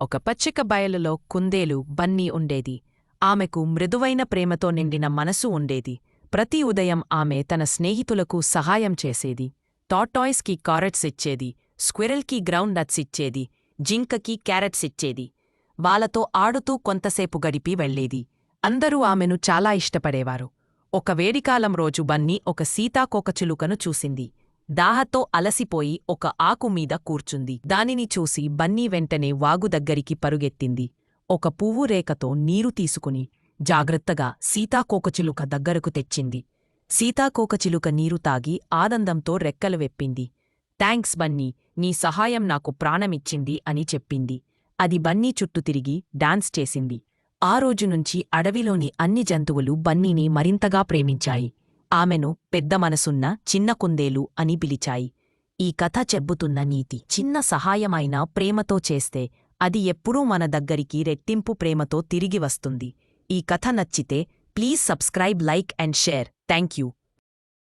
ఒక పచ్చిక బయలులో కుందేలు బన్నీ ఉండేది. ఆమెకు మృదువైన ప్రేమతో నిండిన మనసు ఉండేది. ప్రతి ఉదయం ఆమె తన స్నేహితులకు సహాయం చేసేది. టార్టాయిస్కి కారెట్స్ ఇచ్చేది, స్క్విరెల్కి గ్రౌండ్ నట్స్ ఇచ్చేది, జింకకి క్యారెట్స్ ఇచ్చేది. వాళ్ళతో ఆడుతూ కొంతసేపు గడిపి వెళ్లేది. అందరూ ఆమెను చాలా ఇష్టపడేవారు. ఒక వేడికాలం రోజు బన్నీ ఒక సీతాకోకచిలుకను చూసింది. దాహతో అలసిపోయి ఒక ఆకుమీద కూర్చుంది. దానిని చూసి బన్నీ వెంటనే వాగు దగ్గరికి పరుగెత్తింది. ఒక పువ్వు రేకతో నీరు తీసుకుని జాగ్రత్తగా సీతాకోకచిలుక దగ్గరకు తెచ్చింది. సీతాకోకచిలుక నీరు తాగి ఆనందంతో రెక్కలు వెప్పింది. థాంక్స్ బన్నీ, నీ సహాయం నాకు ప్రాణమిచ్చింది అని చెప్పింది. అది బన్నీ చుట్టూ తిరిగి డాన్స్ చేసింది. ఆ రోజునుంచి అడవిలోని అన్ని జంతువులు బన్నీని మరింతగా ప్రేమించాయి. ఆమెను పెద్ద మనసున్న చిన్న కుందేలు అని పిలిచాయి. ఈ కథ చెబ్బుతున్న నీతి: చిన్న సహాయమైనా ప్రేమతో చేస్తే అది ఎప్పుడూ మన దగ్గరికి రెట్టింపు ప్రేమతో తిరిగి వస్తుంది. ఈ కథ నచ్చితే please subscribe, like and share. Thank you.